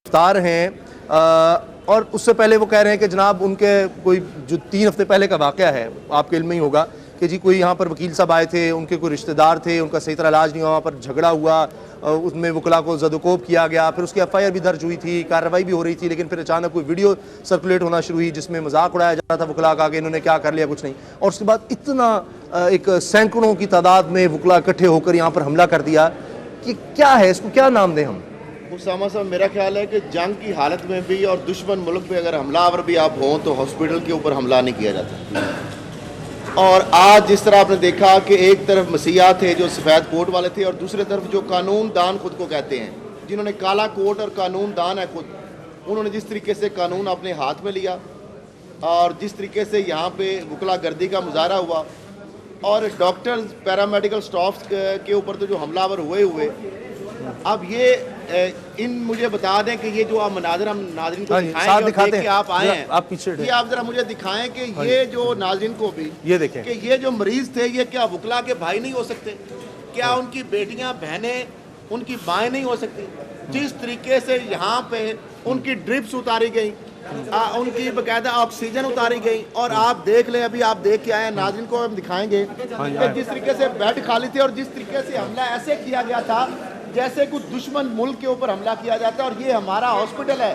گرفتار ہیں اور اس سے پہلے وہ کہہ رہے ہیں کہ جناب ان کے کوئی جو 3 ہفتے پہلے کا واقعہ ہے آپ کے علم میں ہی ہوگا کہ جی کوئی یہاں پر وکیل صاحب آئے تھے, ان کے کوئی رشتہ دار تھے, ان کا صحیح طرح علاج نہیں ہوا, وہاں پر جھگڑا ہوا, اس میں وکلا کو زد و کوب کیا گیا, پھر اس کی ایف آئی آر بھی درج ہوئی تھی, کارروائی بھی ہو رہی تھی, لیکن پھر اچانک کوئی ویڈیو سرکولیٹ ہونا شروع ہوئی جس میں مذاق اڑایا جا رہا تھا وکلا کا کہ انہوں نے کیا کر لیا, کچھ نہیں. اور اس کے بعد اتنا ایک سینکڑوں کی تعداد میں وکلا اکٹھے ہو کر یہاں پر حملہ کر دیا کہ کیا ہے, اس کو کیا نام دیں ہم؟ اسامہ صاحب میرا خیال ہے کہ جنگ کی حالت میں بھی اور دشمن ملک پہ اگر حملہ آور بھی آپ ہوں تو ہاسپٹل کے اوپر حملہ نہیں کیا جاتا. اور آج جس طرح آپ نے دیکھا کہ ایک طرف مسیحا تھے جو سفید کوٹ والے تھے اور دوسرے طرف جو قانون دان خود کو کہتے ہیں, جنہوں نے کالا کوٹ اور قانون دان ہے خود, انہوں نے جس طریقے سے قانون اپنے ہاتھ میں لیا اور جس طریقے سے یہاں پہ وکلا گردی کا مظاہرہ ہوا اور ڈاکٹرز پیرامیڈیکل سٹاف کے اوپر تو جو حملہ آور ہوئے. اب یہ مجھے بتا دیں کہ یہ جو آپ مناظر ہم ناظرین کو دکھائیں گے کہ آپ آئے ہیں, یہ آپ ذرا مجھے دکھائیں کہ یہ جو ناظرین کو بھی یہ دیکھیں کہ یہ جو مریض تھے یہ کیا وکلا کے بھائی نہیں ہو سکتے, کیا ان کی بیٹیاں بہنیں ان کی مائیں نہیں ہو سکتی؟ جس طریقے سے یہاں پہ ان کی ڈرپس اتاری گئی, ان کی باقاعدہ آکسیجن اتاری گئی, اور آپ دیکھ لیں ابھی آپ دیکھ کے آئے ہیں, ناظرین کو ہم دکھائیں گے کہ جس طریقے سے بیڈ خالی تھے اور جس طریقے سے حملہ ایسے کیا گیا تھا جیسے کچھ دشمن ملک کے اوپر حملہ کیا جاتا ہے. اور یہ ہمارا ہاسپٹل ہے,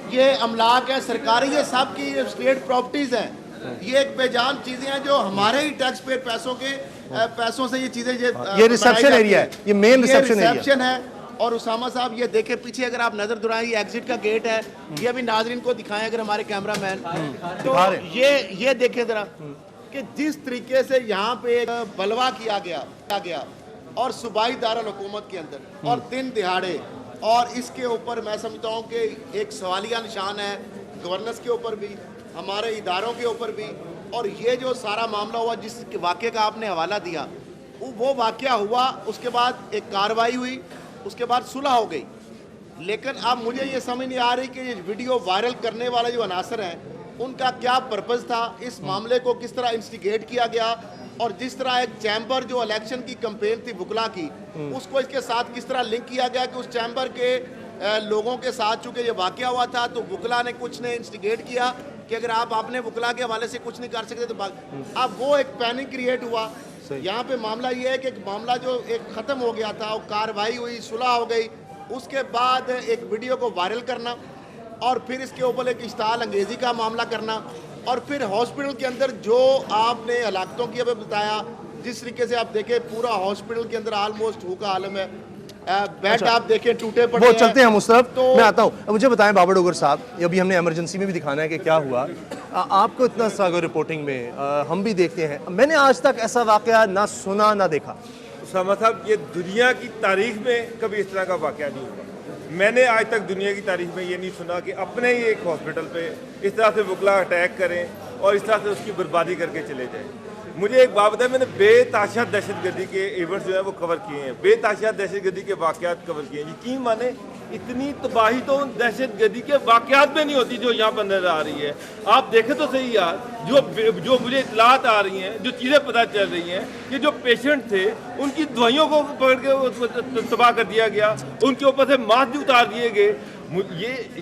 یہ املاک ہے سرکاری, یہ سب کی اسٹیٹ پراپرٹیز ہیں, یہ ایک بے جان چیزیں ہیں جو ہمارے ہی ٹیکس پیئر پیسوں سے یہ چیزیں یہ ریسیپشن ایریا ہے, یہ مین ریسیپشن ہے. اور اسامہ صاحب یہ دیکھیں پیچھے اگر آپ نظر دورائیں یہ ایگزٹ کا گیٹ ہے, یہ ابھی ناظرین کو دکھائیں اگر ہمارے کیمرہ مین, تو یہ دیکھیں ذرا کہ جس طریقے سے یہاں پہ بلوا کیا گیا اور صوبائی دارالحکومت کے اندر اور دن دہاڑے, اور اس کے اوپر میں سمجھتا ہوں کہ ایک سوالیہ نشان ہے گورننس کے اوپر بھی, ہمارے اداروں کے اوپر بھی. اور یہ جو سارا معاملہ ہوا جس واقعے کا آپ نے حوالہ دیا, وہ واقعہ ہوا, اس کے بعد ایک کارروائی ہوئی, اس کے بعد صلح ہو گئی. لیکن اب مجھے یہ سمجھ نہیں آ رہی کہ یہ ویڈیو وائرل کرنے والے جو عناصر ہیں ان کا کیا پرپز تھا, اس معاملے کو کس طرح انسٹیگیٹ کیا گیا, اور جس طرح ایک چیمبر جو الیکشن کی کمپین تھی وکلا کی اس کو اس کے ساتھ کس طرح لنک کیا گیا کہ اس چیمبر کے لوگوں کے ساتھ چونکہ یہ واقعہ ہوا تھا تو وکلا نے کچھ نے انسٹیگیٹ کیا کہ اگر آپ اپنے وکلا کے حوالے سے کچھ نہیں کر سکتے تو اب وہ ایک پینک کریٹ ہوا. یہاں پہ معاملہ یہ ہے کہ ایک معاملہ جو ایک ختم ہو گیا تھا, وہ کارروائی ہوئی, صلح ہو گئی, اس کے بعد ایک ویڈیو کو وائرل کرنا اور پھر اس کے اوپر ایک اشتعال انگیزی کا معاملہ کرنا, اور پھر ہاسپٹل کے اندر جو آپ نے ہلاکتوں کی ابھی بتایا, جس طریقے سے آپ دیکھیں پورا ہاسپٹل کے اندر آلموسٹ ہو کا عالم ہے, بیڈ آپ دیکھیں ٹوٹے پڑے ہیں. وہ چلتے ہیں مصطفیٰ, میں آتا ہوں. مجھے بتائیں بابا ڈوگر صاحب, ابھی ہم نے ایمرجنسی میں بھی دکھانا ہے کہ کیا ہوا, آپ کو اتنا سا رپورٹنگ میں ہم بھی دیکھتے ہیں, میں نے آج تک ایسا واقعہ نہ سنا نہ دیکھا. اسامہ صاحب یہ دنیا کی تاریخ میں کبھی اس طرح کا واقعہ نہیں ہوا. میں نے آج تک دنیا کی تاریخ میں یہ نہیں سنا کہ اپنے ہی ایک ہاسپٹل پہ اس طرح سے وکلا اٹیک کریں اور اس طرح سے اس کی بربادی کر کے چلے جائیں. مجھے ایک بات بتائیں, میں نے بے تحاشا دہشت گردی کے ایونٹس جو ہیں وہ کور کیے ہیں, بے تحاشا دہشت گردی کے واقعات کور کیے ہیں. یقین مانے اتنی تباہی تو دہشت گردی کے واقعات میں نہیں ہوتی جو یہاں پر نظر آ رہی ہے. آپ دیکھیں تو صحیح یار, جو مجھے اطلاعات آ رہی ہیں, جو چیزیں پتہ چل رہی ہیں کہ جو پیشنٹ تھے ان کی دوائیوں کو پکڑ کے تباہ کر دیا گیا, ان کے اوپر سے ماسک بھی اتار دیے گئے.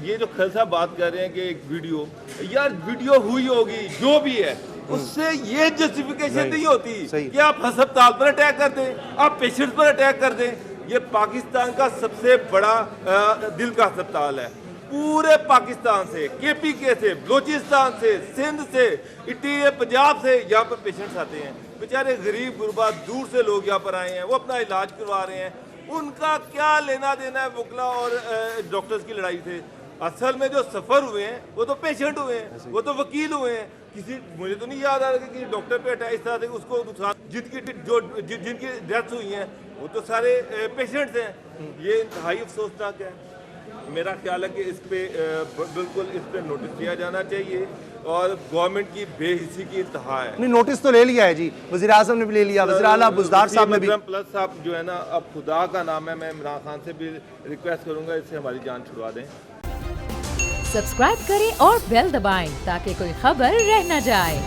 یہ جو خل صاحب بات کر رہے ہیں کہ ایک ویڈیو, یار ویڈیو ہوئی ہوگی جو بھی ہے, اس سے یہ جسٹیفیکیشن نہیں ہوتی کہ آپ ہسپتال پر اٹیک کر دیں, آپ پیشنٹ پر اٹیک کر دیں. یہ پاکستان کا سب سے بڑا دل کا ہسپتال ہے, پورے پاکستان سے, کے پی کے سے, بلوچستان سے, سندھ سے, پنجاب سے یہاں پر پیشنٹس آتے ہیں. بیچارے غریب غربا دور سے لوگ یہاں پر آئے ہیں, وہ اپنا علاج کروا رہے ہیں. ان کا کیا لینا دینا ہے وکلا اور ڈاکٹرز کی لڑائی سے؟ اصل میں جو سفر ہوئے ہیں وہ تو پیشنٹ ہوئے ہیں, وہ تو وکیل ہوئے ہیں. مجھے تو نہیں یاد آ رہا کہ ڈاکٹر پہ اس طرح سے اس کو جن کی ڈیتھس ہوئی ہیں وہ تو سارے پیشنٹس ہیں. یہ انتہائی افسوسناک ہے. میرا خیال ہے کہ اس پہ بالکل اس پہ نوٹس دیا جانا چاہیے, اور گورنمنٹ کی بے حسی کی انتہا ہے. نہیں, نوٹس تو لے لیا ہے جی, وزیر اعظم نے بھی لے لیا, وزیر اعلیٰ بزدار صاحب نے بھی. پلس صاحب جو ہے نا, اب خدا کا نام ہے, میں عمران خان سے بھی ریکویسٹ کروں گا اس سے ہماری جان چھڑوا دیں. سبسکرائب کریں اور بیل دبائیں تاکہ کوئی خبر رہ نہ جائے.